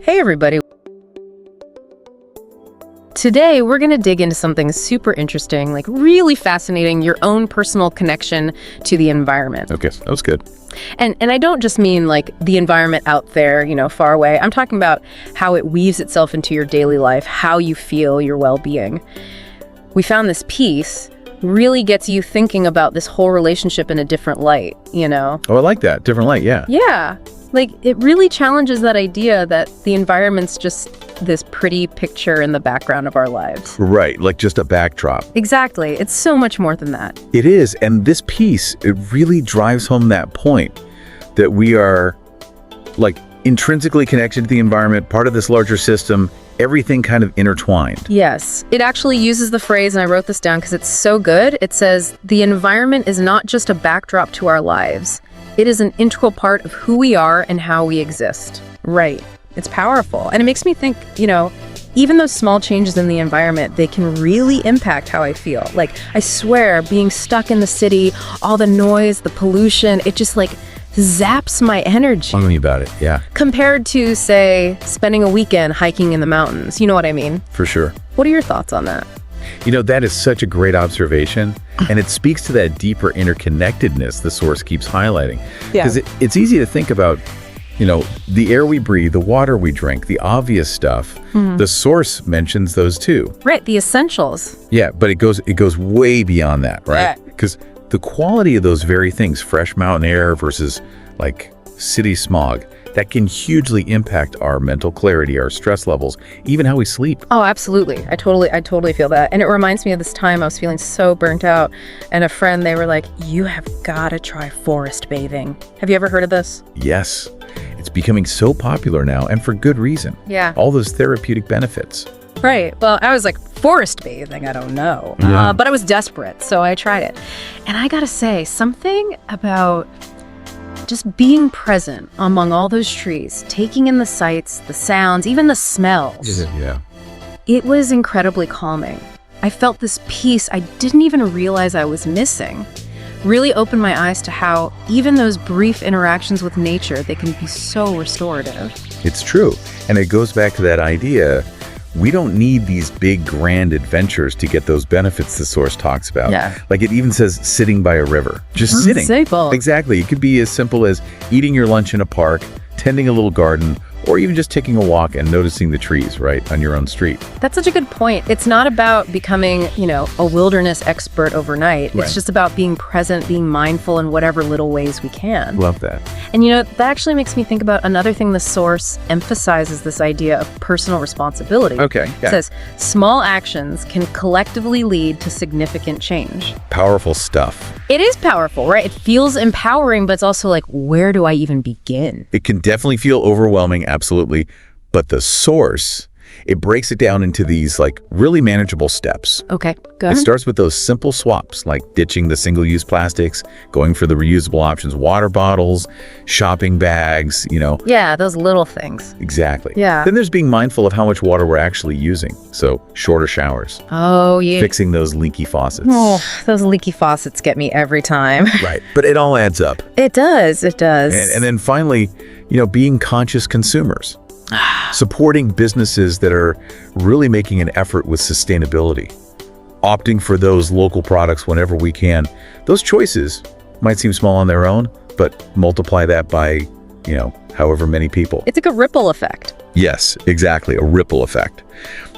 Hey everybody. Today we're going to dig into something super interesting, like really fascinating, your own personal connection to the environment. Okay, that was good. And I don't just mean like the environment out there, far away. I'm talking about how it weaves itself into your daily life, how you feel, your well-being. We found this piece really gets you thinking about this whole relationship in a different light, Oh, I like that. Different light, yeah. Yeah. Like, it really challenges that idea that the environment's just this pretty picture in the background of our lives. Right, like just a backdrop. Exactly. It's so much more than that. It is, and this piece, it really drives home that point that we are, like, intrinsically connected to the environment, part of this larger system, everything kind of intertwined. Yes. It actually uses the phrase, and I wrote this down because it's so good. It says, the environment is not just a backdrop to our lives. It is an integral part of who we are and how we exist. Right. It's powerful. And it makes me think, even those small changes in the environment, they can really impact how I feel. Like, I swear, being stuck in the city, all the noise, the pollution, it just like zaps my energy. Tell me about it, yeah. Compared to, say, spending a weekend hiking in the mountains. You know what I mean? For sure. What are your thoughts on that? That is such a great observation, and it speaks to that deeper interconnectedness the source keeps highlighting. Because it's easy to think about, the air we breathe, the water we drink, the obvious stuff. The source mentions those too. Right, the essentials. Yeah, but it goes way beyond that, right? Because the quality of those very things, fresh mountain air versus like city smog, that can hugely impact our mental clarity, our stress levels, even how we sleep. Oh, absolutely. I totally feel that. And it reminds me of this time I was feeling so burnt out, and a friend, they were like, you have got to try forest bathing. Have you ever heard of this? Yes. It's becoming so popular now, and for good reason. Yeah. All those therapeutic benefits. Right. Well, I was like, forest bathing? I don't know. Yeah. But I was desperate, so I tried it. And I gotta say, something about just being present among all those trees, taking in the sights, the sounds, even the smells. Yeah. It was incredibly calming. I felt this peace I didn't even realize I was missing. Really opened my eyes to how even those brief interactions with nature, they can be so restorative. It's true. And it goes back to that idea, we don't need these big grand adventures to get those benefits the source talks about. Yeah. Like it even says sitting by a river. Just sitting. Simple. Exactly. It could be as simple as eating your lunch in a park, tending a little garden, or even just taking a walk and noticing the trees right on your own street. That's such a good point. It's not about becoming, a wilderness expert overnight. Right. It's just about being present, being mindful in whatever little ways we can. Love that. And that actually makes me think about another thing the source emphasizes, this idea of personal responsibility. Okay. It Yeah. says, small actions can collectively lead to significant change. Powerful stuff. It is powerful, right? It feels empowering, but it's also like, where do I even begin? It can definitely feel overwhelming, absolutely. But the source, it breaks it down into these like really manageable steps. Okay, go It ahead. starts with those simple swaps, like ditching the single-use plastics, going for the reusable options, water bottles, shopping bags, Yeah, those little things. Exactly. Yeah. Then there's being mindful of how much water we're actually using. So shorter showers, Oh, yeah. fixing those leaky faucets. Oh, those leaky faucets get me every time. Right. But it all adds up. It does. And then finally, being conscious consumers. Supporting businesses that are really making an effort with sustainability. Opting for those local products whenever we can. Those choices might seem small on their own, but multiply that by, however many people. It's like a ripple effect. Yes, exactly. A ripple effect.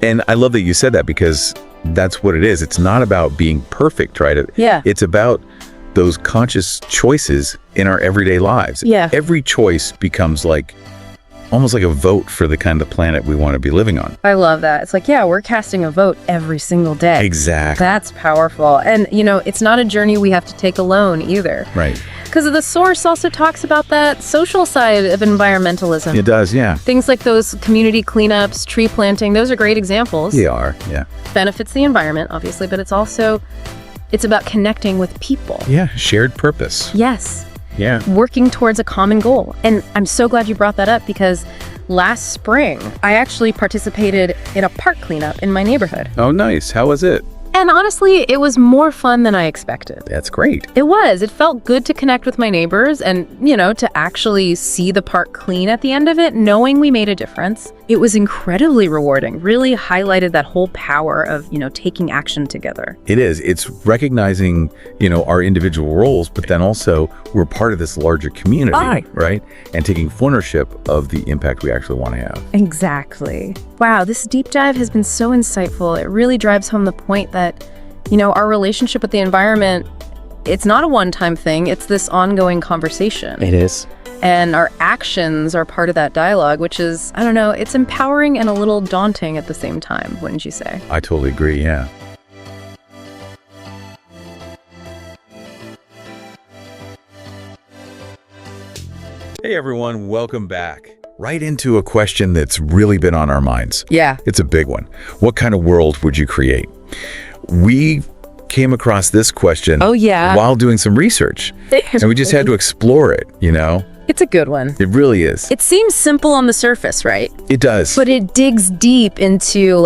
And I love that you said that because that's what it is. It's not about being perfect, right? Yeah. It's about those conscious choices in our everyday lives. Yeah. Every choice becomes almost like a vote for the kind of planet we want to be living on. I love that. It's like, yeah, we're casting a vote every single day. Exactly. That's powerful. And, it's not a journey we have to take alone either. Right. Because the source also talks about that social side of environmentalism. It does, yeah. Things like those community cleanups, tree planting, those are great examples. They are, yeah. Benefits the environment, obviously, but it's about connecting with people. Yeah, shared purpose. Yes. Yeah. Working towards a common goal. And I'm so glad you brought that up because last spring, I actually participated in a park cleanup in my neighborhood. Oh, nice. How was it? And honestly, it was more fun than I expected. That's great. It was. It felt good to connect with my neighbors and, to actually see the park clean at the end of it, knowing we made a difference. It was incredibly rewarding, really highlighted that whole power of, taking action together. It is. It's recognizing, our individual roles, but then also we're part of this larger community, right? And taking ownership of the impact we actually want to have. Exactly. Wow, this deep dive has been so insightful. It really drives home the point that, our relationship with the environment, it's not a one-time thing. It's this ongoing conversation. It is. And our actions are part of that dialogue, which is, I don't know, it's empowering and a little daunting at the same time, wouldn't you say? I totally agree, yeah. Hey everyone, welcome back. Right into a question that's really been on our minds. Yeah. It's a big one. What kind of world would you create? We came across this question while doing some research, and we just had to explore it, It's a good one. It really is. It seems simple on the surface, right? It does. But it digs deep into,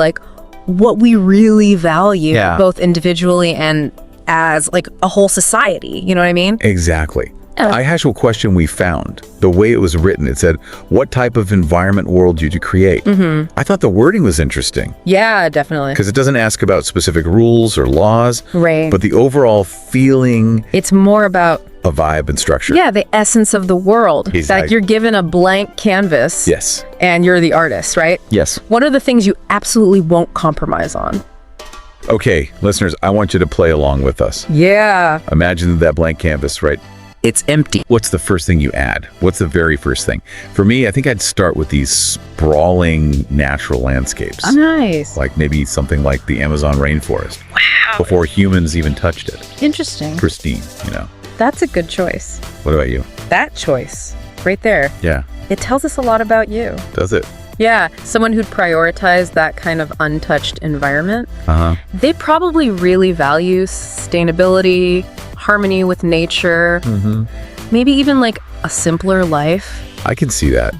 what we really value, both individually and as, a whole society. You know what I mean? Exactly. The actual question we found, the way it was written, it said, what type of environment world would you create? I thought the wording was interesting. Yeah, definitely. Because it doesn't ask about specific rules or laws, right? But the overall feeling. It's more about a vibe and structure. Yeah, the essence of the world. Exactly. That you're given a blank canvas. Yes. And you're the artist, right? Yes. What are the things you absolutely won't compromise on? Okay, listeners, I want you to play along with us. Yeah. Imagine that blank canvas, right? It's empty. What's the first thing you add? What's the very first thing? For me, I think I'd start with these sprawling natural landscapes. Oh, nice. Like maybe something like the Amazon rainforest. Wow. Before humans even touched it. Interesting. Pristine, That's a good choice. What about you? That choice, right there. Yeah. It tells us a lot about you. Does it? Yeah, someone who'd prioritize that kind of untouched environment. They probably really value sustainability, harmony with nature, maybe even a simpler life. I can see that.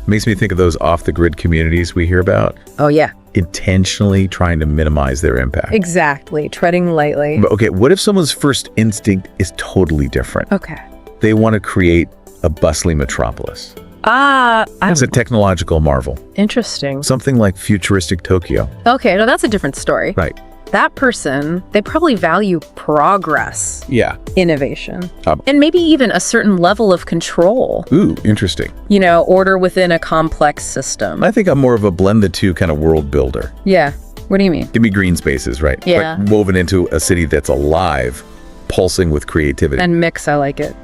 Makes me think of those off-the-grid communities we hear about. Oh, yeah. Intentionally trying to minimize their impact. Exactly. Treading lightly. But okay, what if someone's first instinct is totally different? Okay. They want to create a bustling metropolis. It's a technological marvel. Interesting. Something like futuristic Tokyo. Okay, no, that's a different story. Right. That person, they probably value progress. Yeah. Innovation. And maybe even a certain level of control. Ooh, interesting. Order within a complex system. I think I'm more of a blend the two kind of world builder. Yeah. What do you mean? Give me green spaces, right? Yeah. But woven into a city that's alive, pulsing with creativity. And mix, I like it.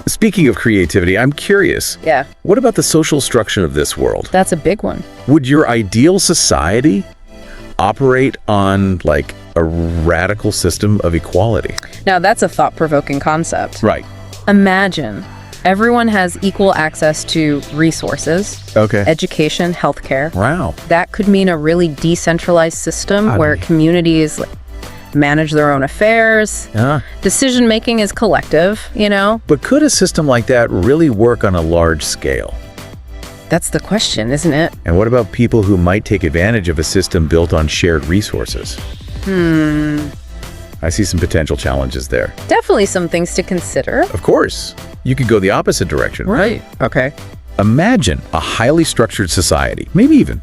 Speaking of creativity, I'm curious. Yeah. What about the social structure of this world? That's a big one. Would your ideal society operate on a radical system of equality? Now that's a thought-provoking concept. Right. Imagine everyone has equal access to resources, education, healthcare. Wow. That could mean a really decentralized system where communities manage their own affairs. Decision-making is collective, But could a system like that really work on a large scale? That's the question, isn't it? And what about people who might take advantage of a system built on shared resources? I see some potential challenges there. Definitely some things to consider. Of course. You could go the opposite direction. Right. Okay. Imagine a highly structured society, maybe even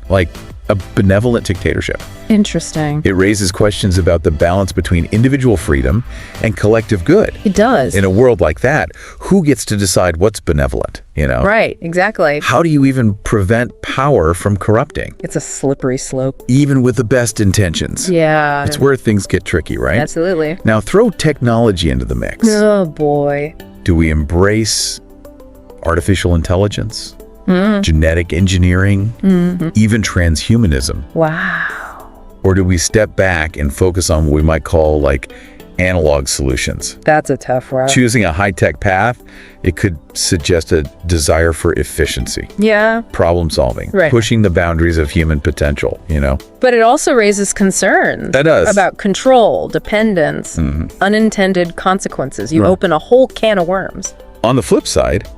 a benevolent dictatorship. Interesting. It raises questions about the balance between individual freedom and collective good. It does. In a world like that, who gets to decide what's benevolent, Right, exactly. How do you even prevent power from corrupting? It's a slippery slope. Even with the best intentions. Yeah. It's where things get tricky, right? Absolutely. Now throw technology into the mix. Oh, boy. Do we embrace artificial intelligence? Genetic engineering, even transhumanism? Wow. Or do we step back and focus on what we might call analog solutions? That's a tough route. Choosing a high-tech path, it could suggest a desire for efficiency. Yeah. Problem solving. Right. Pushing the boundaries of human potential, But it also raises concerns. That does. About control, dependence, unintended consequences. You open a whole can of worms. On the flip side,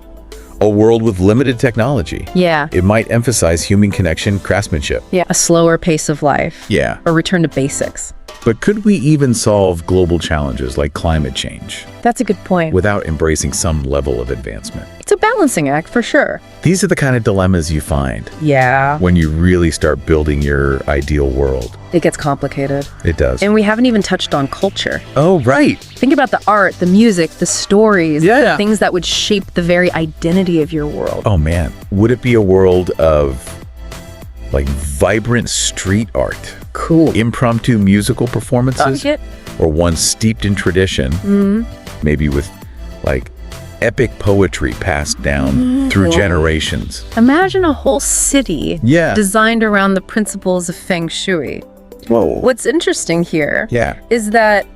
a world with limited technology. Yeah. It might emphasize human connection, craftsmanship. Yeah. A slower pace of life. Yeah. A return to basics. But could we even solve global challenges like climate change That's a good point. without embracing some level of advancement? It's a balancing act for sure. These are the kind of dilemmas you find Yeah. when you really start building your ideal world. It gets complicated. It does. And we haven't even touched on culture. Oh, right. Think about the art, the music, the stories, Yeah. things that would shape the very identity of your world. Oh, man. Would it be a world of like vibrant street art, Cool. impromptu musical performances, Like it? or one steeped in tradition, maybe with like epic poetry passed down through generations? Imagine a whole city Yeah. designed around the principles of Feng Shui. Whoa. What's interesting here Yeah. is that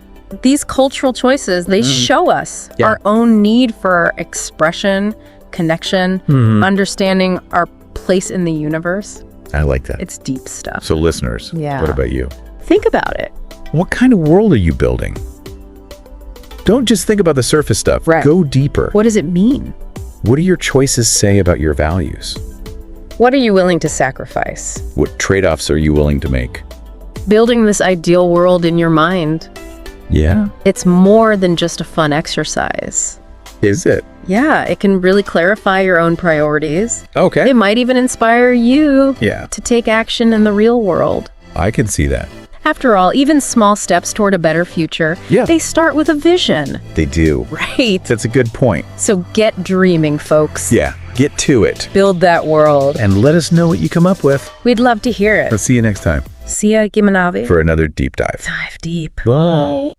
these cultural choices, they show us Yeah. our own need for expression, connection, understanding our place in the universe. I like that. It's deep stuff. So listeners, Yeah. what about you? Think about it. What kind of world are you building? Don't just think about the surface stuff. Right. Go deeper. What does it mean? What do your choices say about your values? What are you willing to sacrifice? What trade-offs are you willing to make? Building this ideal world in your mind, Yeah. it's more than just a fun exercise. Is it? Yeah, it can really clarify your own priorities. Okay. It might even inspire you Yeah. to take action in the real world. I can see that. After all, even small steps toward a better future, Yeah. they start with a vision, They do. right? That's a good point. So get dreaming, folks. Yeah. Get to it. Build that world. And let us know what you come up with. We'd love to hear it. Let's see you next time See ya, Gimanavi. for another deep dive. Dive deep. Bye.